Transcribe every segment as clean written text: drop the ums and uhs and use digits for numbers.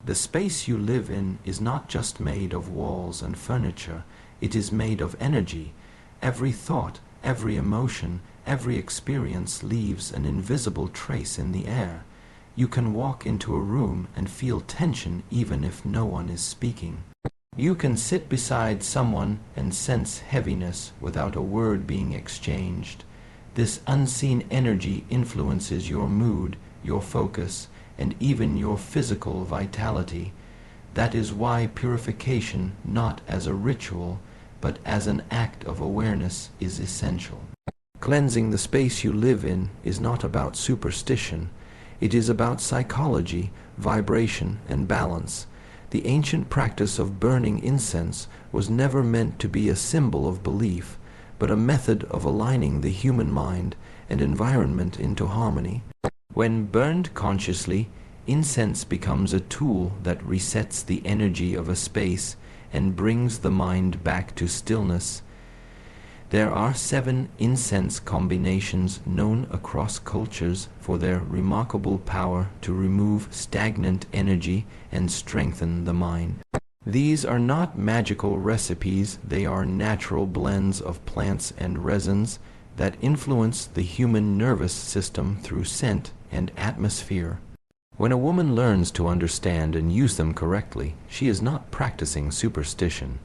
The space you live in is not just made of walls and furniture, it is made of energy. Every thought, every emotion, every experience leaves an invisible trace in the air. You can walk into a room and feel tension even if no one is speaking. You can sit beside someone and sense heaviness without a word being exchanged. This unseen energy influences your mood, your focus, and even your physical vitality. That is why purification, not as a ritual, but as an act of awareness, is essential. Cleansing the space you live in is not about superstition. It is about psychology, vibration, and balance. The ancient practice of burning incense was never meant to be a symbol of belief, but a method of aligning the human mind and environment into harmony. When burned consciously, incense becomes a tool that resets the energy of a space and brings the mind back to stillness. There are 7 incense combinations known across cultures for their remarkable power to remove stagnant energy and strengthen the mind. These are not magical recipes, they are natural blends of plants and resins that influence the human nervous system through scent and atmosphere. When a woman learns to understand and use them correctly, she is not practicing superstition.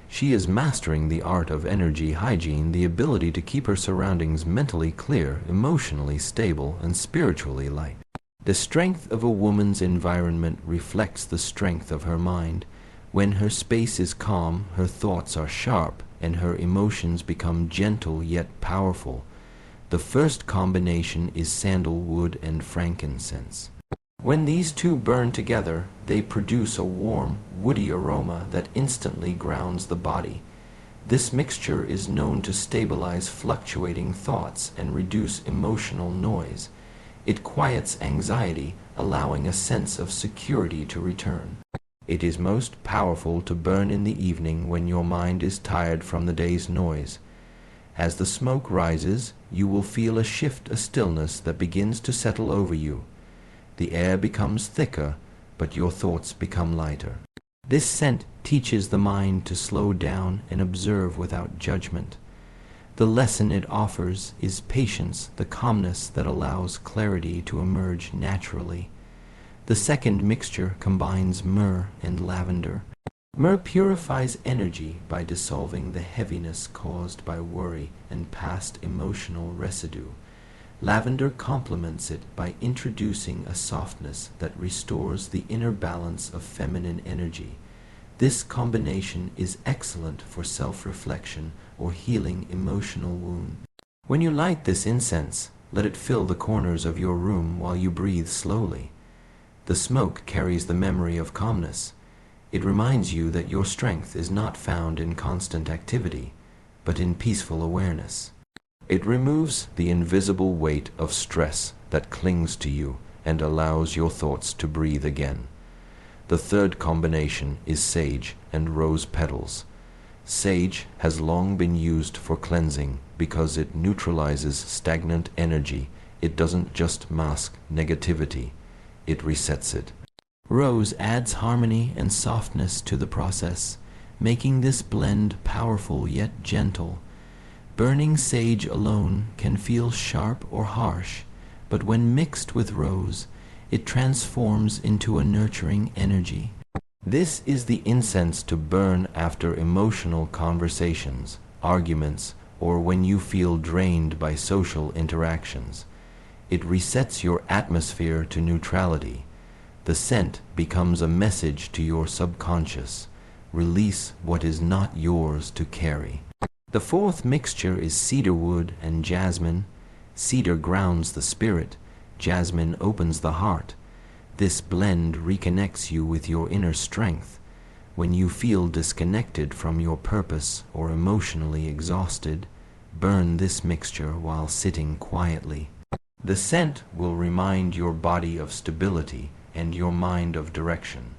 She is mastering the art of energy hygiene, the ability to keep her surroundings mentally clear, emotionally stable, and spiritually light. The strength of a woman's environment reflects the strength of her mind. When her space is calm, her thoughts are sharp, and her emotions become gentle yet powerful. The first combination is sandalwood and frankincense. When these two burn together, they produce a warm, woody aroma that instantly grounds the body. This mixture is known to stabilize fluctuating thoughts and reduce emotional noise. It quiets anxiety, allowing a sense of security to return. It is most powerful to burn in the evening when your mind is tired from the day's noise. As the smoke rises, you will feel a shift, a stillness that begins to settle over you. The air becomes thicker, but your thoughts become lighter. This scent teaches the mind to slow down and observe without judgment. The lesson it offers is patience, the calmness that allows clarity to emerge naturally. The second mixture combines myrrh and lavender. Myrrh purifies energy by dissolving the heaviness caused by worry and past emotional residue. Lavender complements it by introducing a softness that restores the inner balance of feminine energy. This combination is excellent for self-reflection or healing emotional wounds. When you light this incense, let it fill the corners of your room while you breathe slowly. The smoke carries the memory of calmness. It reminds you that your strength is not found in constant activity, but in peaceful awareness. It removes the invisible weight of stress that clings to you and allows your thoughts to breathe again. The third combination is sage and rose petals. Sage has long been used for cleansing because it neutralizes stagnant energy. It doesn't just mask negativity, it resets it. Rose adds harmony and softness to the process, making this blend powerful yet gentle. Burning sage alone can feel sharp or harsh, but when mixed with rose, it transforms into a nurturing energy. This is the incense to burn after emotional conversations, arguments, or when you feel drained by social interactions. It resets your atmosphere to neutrality. The scent becomes a message to your subconscious. Release what is not yours to carry. The fourth mixture is cedarwood and jasmine. Cedar grounds the spirit. Jasmine opens the heart. This blend reconnects you with your inner strength. When you feel disconnected from your purpose or emotionally exhausted, burn this mixture while sitting quietly. The scent will remind your body of stability and your mind of direction.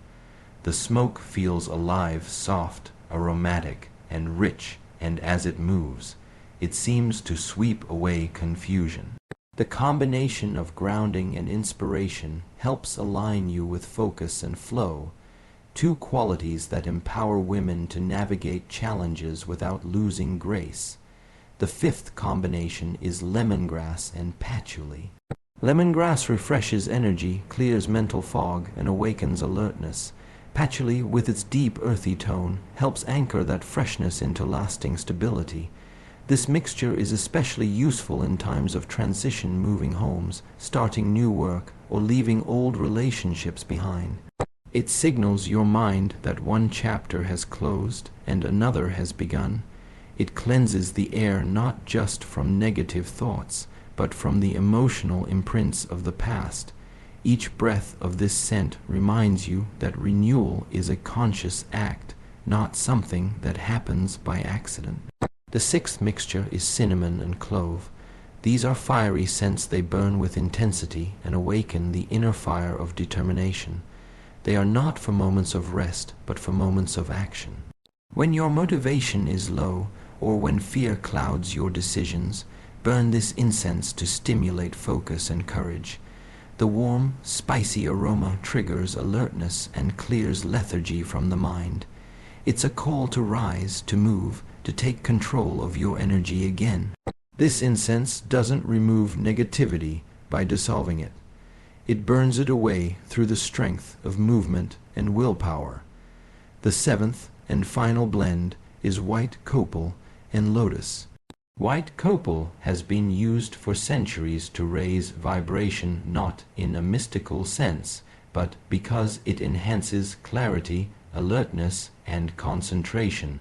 The smoke feels alive, soft, aromatic, and rich, and as it moves, it seems to sweep away confusion. The combination of grounding and inspiration helps align you with focus and flow, two qualities that empower women to navigate challenges without losing grace. The fifth combination is lemongrass and patchouli. Lemongrass refreshes energy, clears mental fog, and awakens alertness. Patchouli, with its deep earthy tone, helps anchor that freshness into lasting stability. This mixture is especially useful in times of transition, moving homes, starting new work, or leaving old relationships behind. It signals your mind that one chapter has closed and another has begun. It cleanses the air not just from negative thoughts, but from the emotional imprints of the past. Each breath of this scent reminds you that renewal is a conscious act, not something that happens by accident. The sixth mixture is cinnamon and clove. These are fiery scents. They burn with intensity and awaken the inner fire of determination. They are not for moments of rest, but for moments of action. When your motivation is low, or when fear clouds your decisions, burn this incense to stimulate focus and courage. The warm, spicy aroma triggers alertness and clears lethargy from the mind. It's a call to rise, to move, to take control of your energy again. This incense doesn't remove negativity by dissolving it. It burns it away through the strength of movement and willpower. The seventh and final blend is white copal and lotus. White copal has been used for centuries to raise vibration, not in a mystical sense, but because it enhances clarity, alertness, and concentration.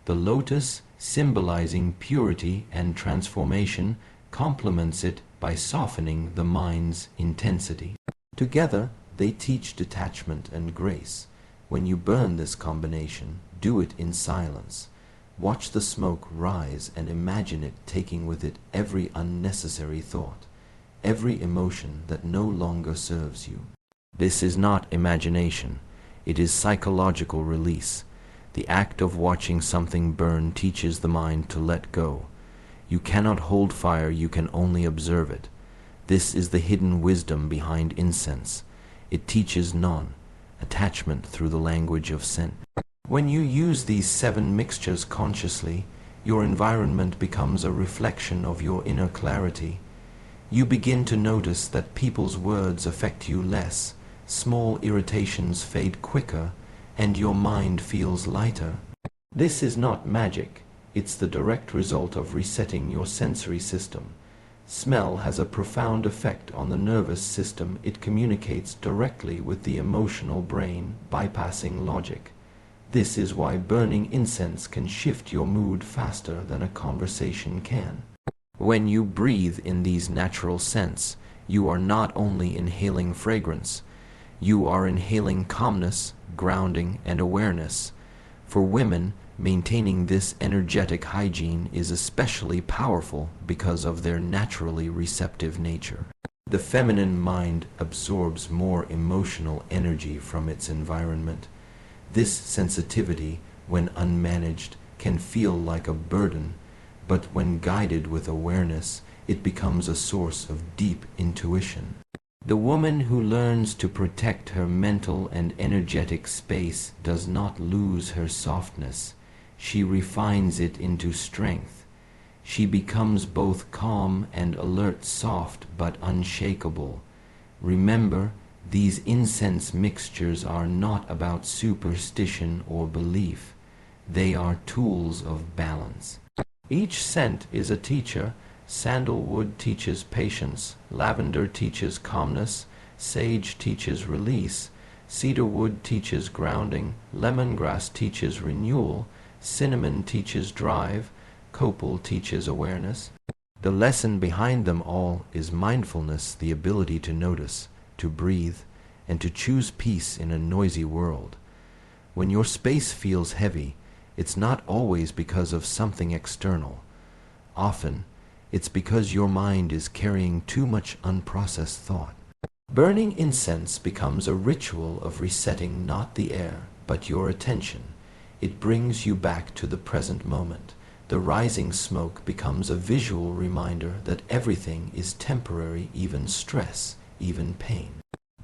The lotus, symbolizing purity and transformation, complements it by softening the mind's intensity. Together, they teach detachment and grace. When you burn this combination, do it in silence. Watch the smoke rise and imagine it taking with it every unnecessary thought, every emotion that no longer serves you. This is not imagination. It is psychological release. The act of watching something burn teaches the mind to let go. You cannot hold fire, you can only observe it. This is the hidden wisdom behind incense. It teaches non-attachment through the language of scent. When you use these 7 mixtures consciously, your environment becomes a reflection of your inner clarity. You begin to notice that people's words affect you less, small irritations fade quicker, and your mind feels lighter. This is not magic. It's the direct result of resetting your sensory system. Smell has a profound effect on the nervous system. It communicates directly with the emotional brain, bypassing logic. This is why burning incense can shift your mood faster than a conversation can. When you breathe in these natural scents, you are not only inhaling fragrance, you are inhaling calmness, grounding, and awareness. For women, maintaining this energetic hygiene is especially powerful because of their naturally receptive nature. The feminine mind absorbs more emotional energy from its environment. This sensitivity, when unmanaged, can feel like a burden, but when guided with awareness, it becomes a source of deep intuition. The woman who learns to protect her mental and energetic space does not lose her softness. She refines it into strength. She becomes both calm and alert, soft but unshakable. Remember, these incense mixtures are not about superstition or belief. They are tools of balance. Each scent is a teacher. Sandalwood teaches patience, lavender teaches calmness, sage teaches release, cedarwood teaches grounding, lemongrass teaches renewal, cinnamon teaches drive, copal teaches awareness. The lesson behind them all is mindfulness, the ability to notice, to breathe, and to choose peace in a noisy world. When your space feels heavy, it's not always because of something external. Often, it's because your mind is carrying too much unprocessed thought. Burning incense becomes a ritual of resetting not the air, but your attention. It brings you back to the present moment, The rising smoke becomes a visual reminder that everything is temporary, even stress, even pain.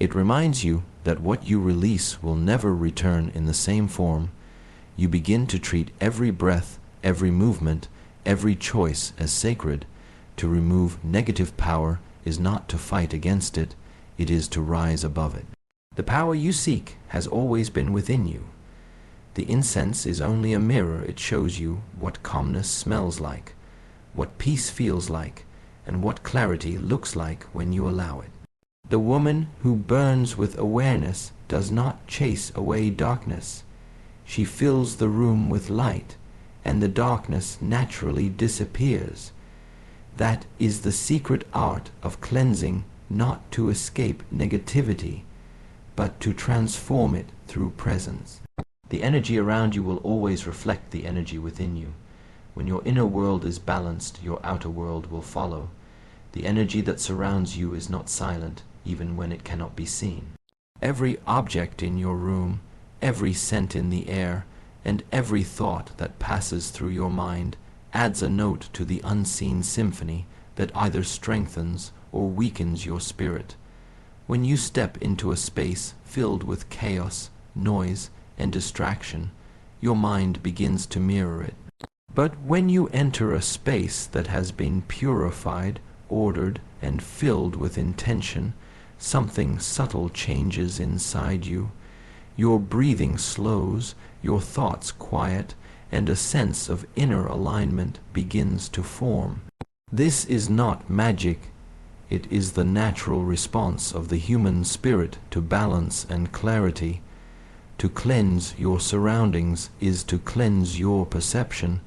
It reminds you that what you release will never return in the same form. You begin to treat every breath, every movement, every choice as sacred. To remove negative power is not to fight against it, it is to rise above it. The power you seek has always been within you. The incense is only a mirror. It shows you what calmness smells like, what peace feels like, and what clarity looks like when you allow it. The woman who burns with awareness does not chase away darkness. She fills the room with light, and the darkness naturally disappears. That is the secret art of cleansing, not to escape negativity, but to transform it through presence. The energy around you will always reflect the energy within you. When your inner world is balanced, your outer world will follow. The energy that surrounds you is not silent, even when it cannot be seen. Every object in your room, every scent in the air, and every thought that passes through your mind adds a note to the unseen symphony that either strengthens or weakens your spirit. When you step into a space filled with chaos, noise, and distraction, your mind begins to mirror it. But when you enter a space that has been purified, ordered, and filled with intention, something subtle changes inside you. Your breathing slows, your thoughts quiet, and a sense of inner alignment begins to form. This is not magic. It is the natural response of the human spirit to balance and clarity. To cleanse your surroundings is to cleanse your perception,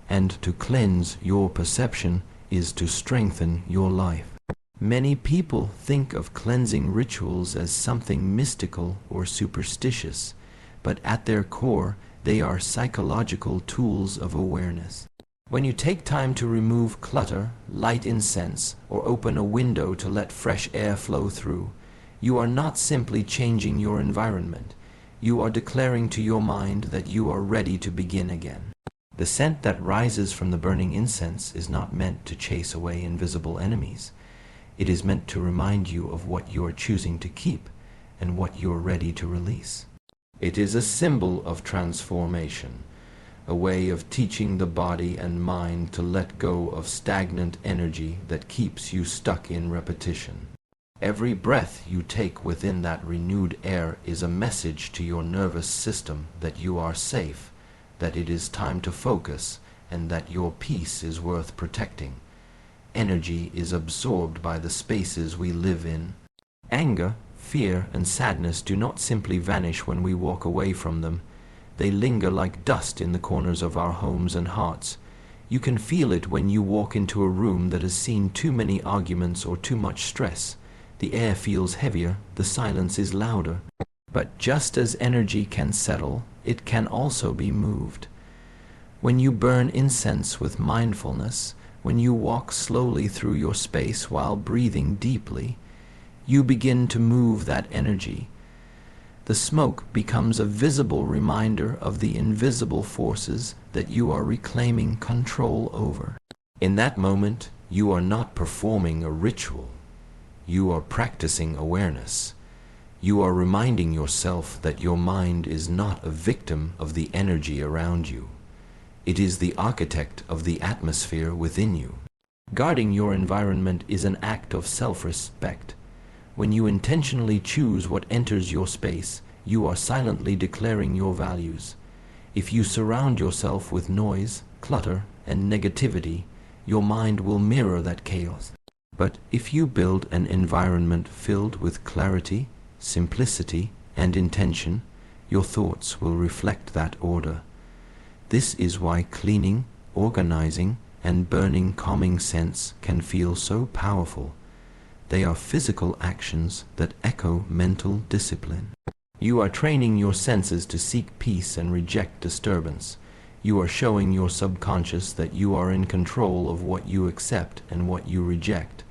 and to cleanse your perception is to strengthen your life. Many people think of cleansing rituals as something mystical or superstitious, but at their core, they are psychological tools of awareness. When you take time to remove clutter, light incense, or open a window to let fresh air flow through, you are not simply changing your environment. You are declaring to your mind that you are ready to begin again. The scent that rises from the burning incense is not meant to chase away invisible enemies. It is meant to remind you of what you are choosing to keep and what you are ready to release. It is a symbol of transformation, a way of teaching the body and mind to let go of stagnant energy that keeps you stuck in repetition. Every breath you take within that renewed air is a message to your nervous system that you are safe, that it is time to focus, and that your peace is worth protecting. Energy is absorbed by the spaces we live in. Anger, fear, and sadness do not simply vanish when we walk away from them. They linger like dust in the corners of our homes and hearts. You can feel it when you walk into a room that has seen too many arguments or too much stress. The air feels heavier, the silence is louder. But just as energy can settle, it can also be moved. When you burn incense with mindfulness, when you walk slowly through your space while breathing deeply, you begin to move that energy. The smoke becomes a visible reminder of the invisible forces that you are reclaiming control over. In that moment, you are not performing a ritual. You are practicing awareness. You are reminding yourself that your mind is not a victim of the energy around you. It is the architect of the atmosphere within you. Guarding your environment is an act of self-respect. When you intentionally choose what enters your space, you are silently declaring your values. If you surround yourself with noise, clutter, and negativity, your mind will mirror that chaos. But if you build an environment filled with clarity, simplicity, and intention, your thoughts will reflect that order. This is why cleaning, organizing, and burning calming scents can feel so powerful. They are physical actions that echo mental discipline. You are training your senses to seek peace and reject disturbance. You are showing your subconscious that you are in control of what you accept and what you reject.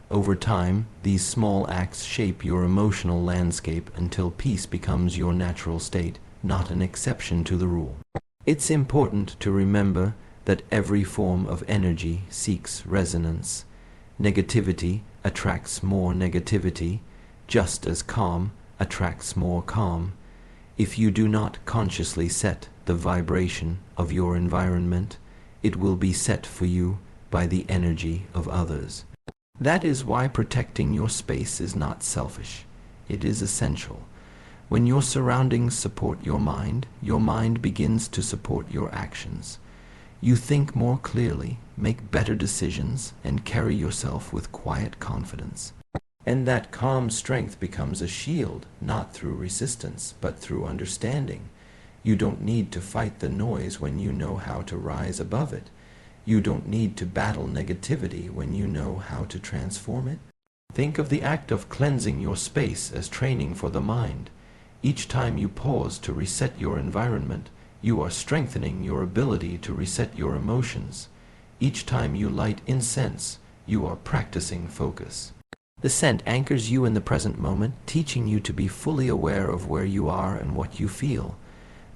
Over time, these small acts shape your emotional landscape until peace becomes your natural state, not an exception to the rule. It's important to remember that every form of energy seeks resonance. Negativity attracts more negativity, just as calm attracts more calm. If you do not consciously set the vibration of your environment, it will be set for you by the energy of others. That is why protecting your space is not selfish. It is essential. When your surroundings support your mind begins to support your actions. You think more clearly, make better decisions, and carry yourself with quiet confidence. And that calm strength becomes a shield, not through resistance, but through understanding. You don't need to fight the noise when you know how to rise above it. You don't need to battle negativity when you know how to transform it. Think of the act of cleansing your space as training for the mind. Each time you pause to reset your environment, you are strengthening your ability to reset your emotions. Each time you light incense, you are practicing focus. The scent anchors you in the present moment, teaching you to be fully aware of where you are and what you feel.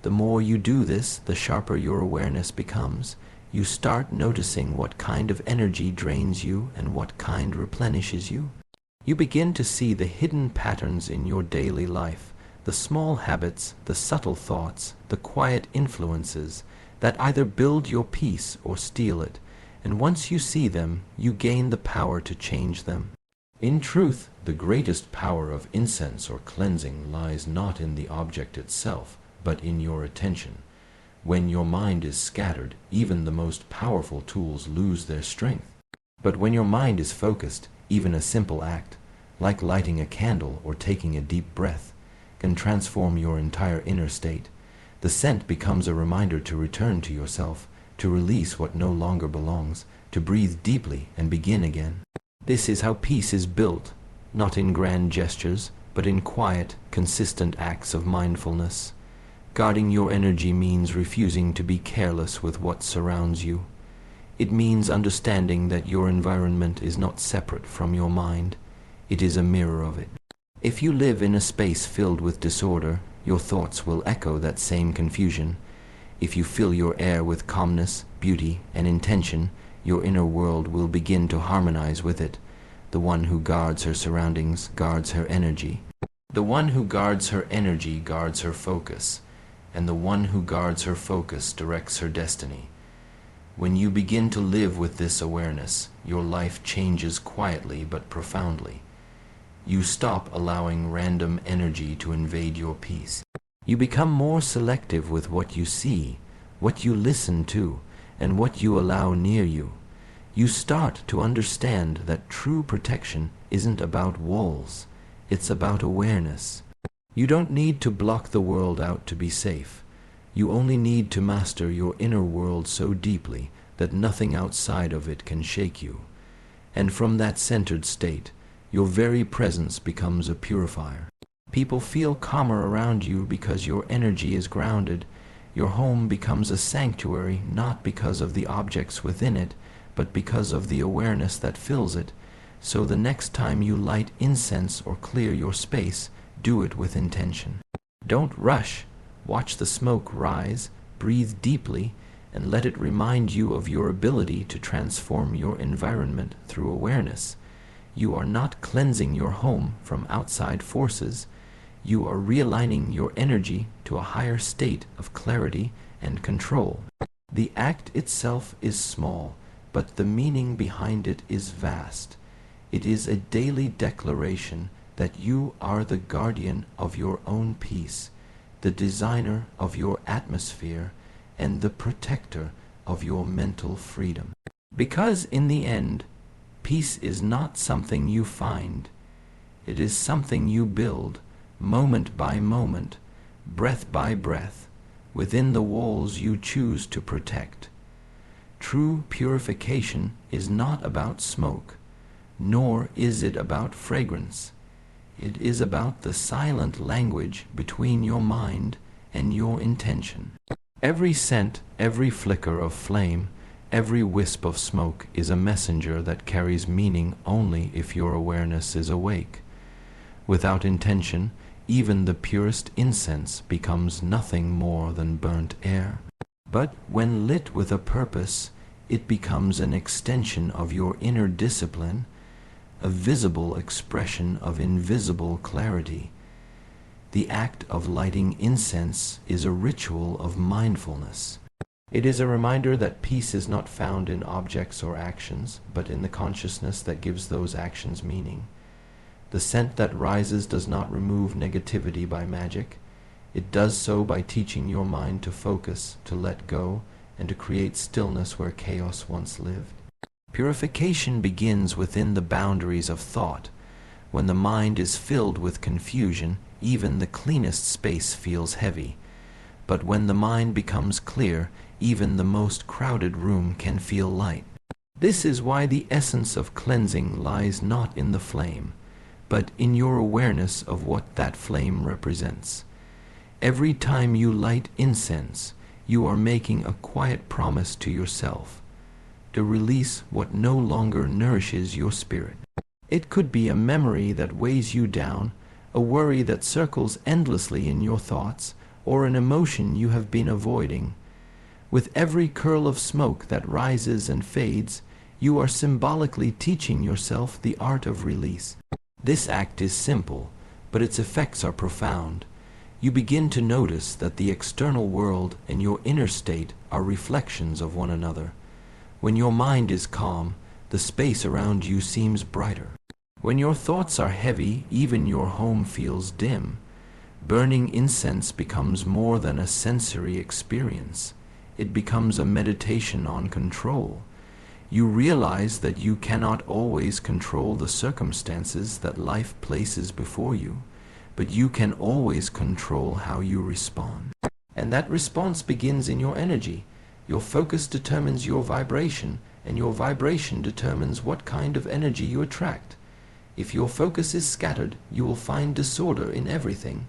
The more you do this, the sharper your awareness becomes. You start noticing what kind of energy drains you and what kind replenishes you. You begin to see the hidden patterns in your daily life, the small habits, the subtle thoughts, the quiet influences that either build your peace or steal it, and once you see them, you gain the power to change them. In truth, the greatest power of incense or cleansing lies not in the object itself, but in your attention. When your mind is scattered, even the most powerful tools lose their strength. But when your mind is focused, even a simple act, like lighting a candle or taking a deep breath, can transform your entire inner state. The scent becomes a reminder to return to yourself, to release what no longer belongs, to breathe deeply and begin again. This is how peace is built, not in grand gestures, but in quiet, consistent acts of mindfulness. Guarding your energy means refusing to be careless with what surrounds you. It means understanding that your environment is not separate from your mind. It is a mirror of it. If you live in a space filled with disorder, your thoughts will echo that same confusion. If you fill your air with calmness, beauty, and intention, your inner world will begin to harmonize with it. The one who guards her surroundings guards her energy. The one who guards her energy guards her focus, and the one who guards her focus directs her destiny. When you begin to live with this awareness, your life changes quietly but profoundly. You stop allowing random energy to invade your peace. You become more selective with what you see, what you listen to, and what you allow near you. You start to understand that true protection isn't about walls, it's about awareness. You don't need to block the world out to be safe. You only need to master your inner world so deeply that nothing outside of it can shake you. And from that centered state, your very presence becomes a purifier. People feel calmer around you because your energy is grounded. Your home becomes a sanctuary not because of the objects within it, but because of the awareness that fills it. So the next time you light incense or clear your space, do it with intention. Don't rush. Watch the smoke rise, breathe deeply, and let it remind you of your ability to transform your environment through awareness. You are not cleansing your home from outside forces. You are realigning your energy to a higher state of clarity and control. The act itself is small, but the meaning behind it is vast. It is a daily declaration that you are the guardian of your own peace, the designer of your atmosphere, and the protector of your mental freedom. Because in the end, peace is not something you find. It is something you build, moment by moment, breath by breath, within the walls you choose to protect. True purification is not about smoke, nor is it about fragrance. It is about the silent language between your mind and your intention. Every scent, every flicker of flame, every wisp of smoke is a messenger that carries meaning only if your awareness is awake. Without intention, even the purest incense becomes nothing more than burnt air. But when lit with a purpose, it becomes an extension of your inner discipline, a visible expression of invisible clarity. The act of lighting incense is a ritual of mindfulness. It is a reminder that peace is not found in objects or actions, but in the consciousness that gives those actions meaning. The scent that rises does not remove negativity by magic. It does so by teaching your mind to focus, to let go, and to create stillness where chaos once lived. Purification begins within the boundaries of thought. When the mind is filled with confusion, even the cleanest space feels heavy. But when the mind becomes clear, even the most crowded room can feel light. This is why the essence of cleansing lies not in the flame, but in your awareness of what that flame represents. Every time you light incense, you are making a quiet promise to yourself to release what no longer nourishes your spirit. It could be a memory that weighs you down, a worry that circles endlessly in your thoughts, or an emotion you have been avoiding. With every curl of smoke that rises and fades, you are symbolically teaching yourself the art of release. This act is simple, but its effects are profound. You begin to notice that the external world and your inner state are reflections of one another. When your mind is calm, the space around you seems brighter. When your thoughts are heavy, even your home feels dim. Burning incense becomes more than a sensory experience. It becomes a meditation on control. You realize that you cannot always control the circumstances that life places before you, but you can always control how you respond. And that response begins in your energy. Your focus determines your vibration, and your vibration determines what kind of energy you attract. If your focus is scattered, you will find disorder in everything.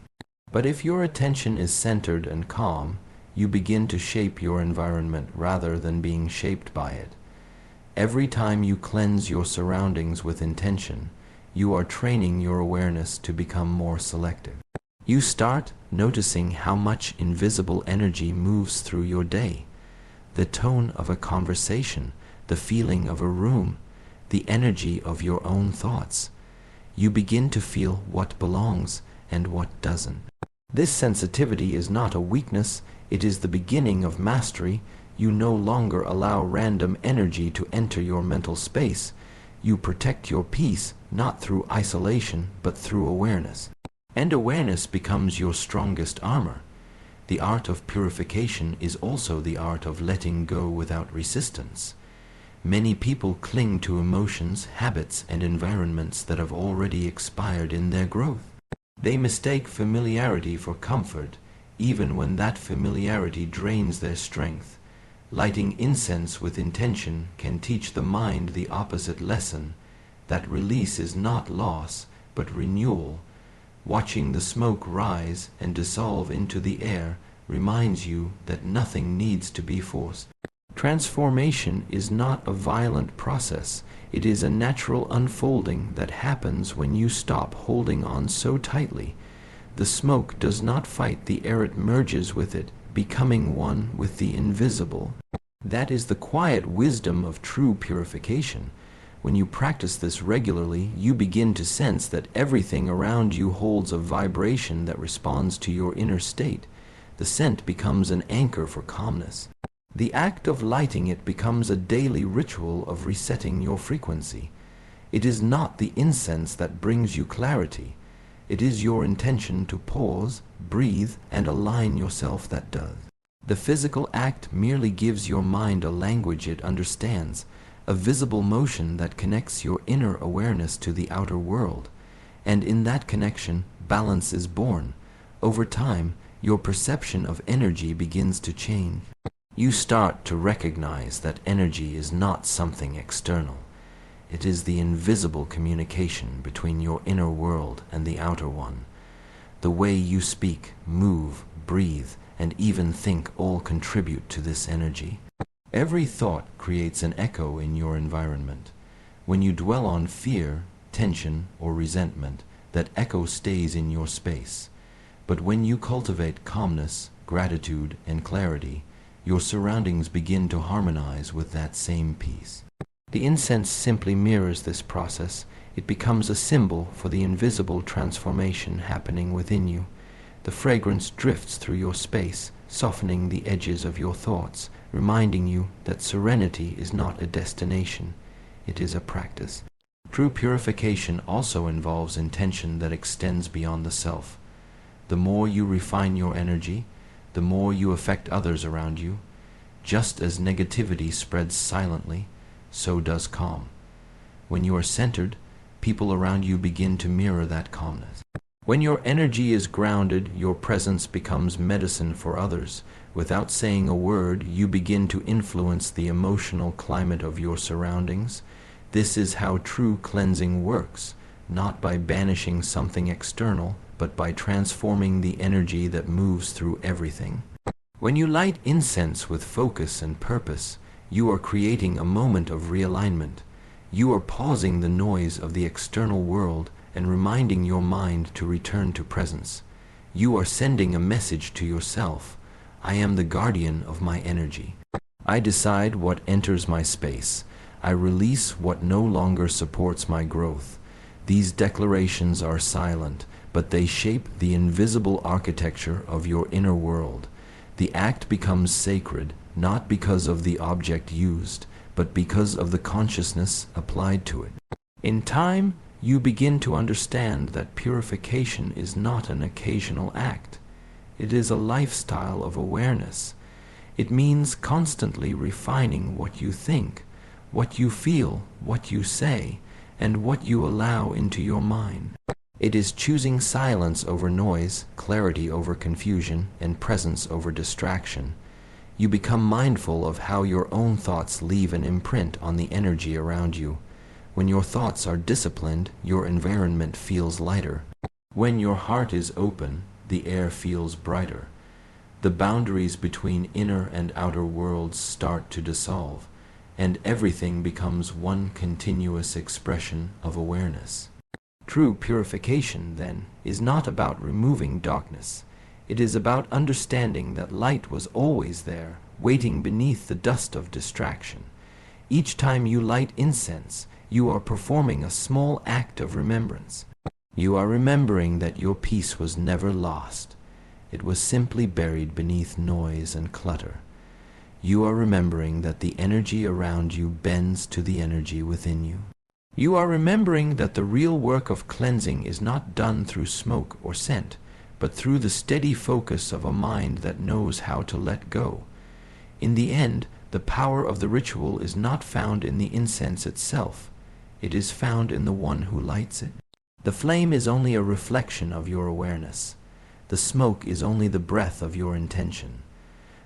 But if your attention is centered and calm, you begin to shape your environment rather than being shaped by it. Every time you cleanse your surroundings with intention, you are training your awareness to become more selective. You start noticing how much invisible energy moves through your day. The tone of a conversation, the feeling of a room, the energy of your own thoughts. You begin to feel what belongs and what doesn't. This sensitivity is not a weakness, it is the beginning of mastery. You no longer allow random energy to enter your mental space. You protect your peace not through isolation but through awareness. And awareness becomes your strongest armor. The art of purification is also the art of letting go without resistance. Many people cling to emotions, habits, and environments that have already expired in their growth. They mistake familiarity for comfort, even when that familiarity drains their strength. Lighting incense with intention can teach the mind the opposite lesson, that release is not loss, but renewal. Watching the smoke rise and dissolve into the air reminds you that nothing needs to be forced. Transformation is not a violent process. It is a natural unfolding that happens when you stop holding on so tightly. The smoke does not fight the air, it merges with it, becoming one with the invisible. That is the quiet wisdom of true purification. When you practice this regularly, you begin to sense that everything around you holds a vibration that responds to your inner state. The scent becomes an anchor for calmness. The act of lighting it becomes a daily ritual of resetting your frequency. It is not the incense that brings you clarity. It is your intention to pause, breathe, and align yourself that does. The physical act merely gives your mind a language it understands, a visible motion that connects your inner awareness to the outer world. And in that connection, balance is born. Over time, your perception of energy begins to change. You start to recognize that energy is not something external. It is the invisible communication between your inner world and the outer one. The way you speak, move, breathe, and even think all contribute to this energy. Every thought creates an echo in your environment. When you dwell on fear, tension, or resentment, that echo stays in your space. But when you cultivate calmness, gratitude, and clarity, your surroundings begin to harmonize with that same peace. The incense simply mirrors this process. It becomes a symbol for the invisible transformation happening within you. The fragrance drifts through your space, softening the edges of your thoughts, reminding you that serenity is not a destination, it is a practice. True purification also involves intention that extends beyond the self. The more you refine your energy, the more you affect others around you. Just as negativity spreads silently, so does calm. When you are centered, people around you begin to mirror that calmness. When your energy is grounded, your presence becomes medicine for others. Without saying a word, you begin to influence the emotional climate of your surroundings. This is how true cleansing works, not by banishing something external, but by transforming the energy that moves through everything. When you light incense with focus and purpose, you are creating a moment of realignment. You are pausing the noise of the external world and reminding your mind to return to presence. You are sending a message to yourself. I am the guardian of my energy. I decide what enters my space. I release what no longer supports my growth. These declarations are silent, but they shape the invisible architecture of your inner world. The act becomes sacred, not because of the object used, but because of the consciousness applied to it. In time, you begin to understand that purification is not an occasional act. It is a lifestyle of awareness. It means constantly refining what you think, what you feel, what you say, and what you allow into your mind. It is choosing silence over noise, clarity over confusion, and presence over distraction. You become mindful of how your own thoughts leave an imprint on the energy around you. When your thoughts are disciplined, your environment feels lighter. When your heart is open, the air feels brighter. The boundaries between inner and outer worlds start to dissolve, and everything becomes one continuous expression of awareness. True purification, then, is not about removing darkness. It is about understanding that light was always there, waiting beneath the dust of distraction. Each time you light incense, you are performing a small act of remembrance. You are remembering that your peace was never lost. It was simply buried beneath noise and clutter. You are remembering that the energy around you bends to the energy within you. You are remembering that the real work of cleansing is not done through smoke or scent, but through the steady focus of a mind that knows how to let go. In the end, the power of the ritual is not found in the incense itself. It is found in the one who lights it. The flame is only a reflection of your awareness. The smoke is only the breath of your intention.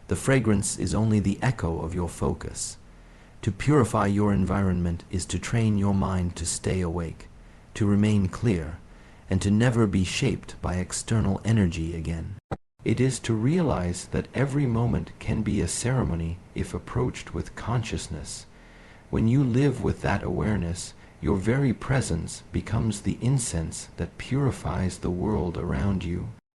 The fragrance is only the echo of your focus. To purify your environment is to train your mind to stay awake, to remain clear, and to never be shaped by external energy again. It is to realize that every moment can be a ceremony if approached with consciousness. When you live with that awareness, your very presence becomes the incense that purifies the world around you.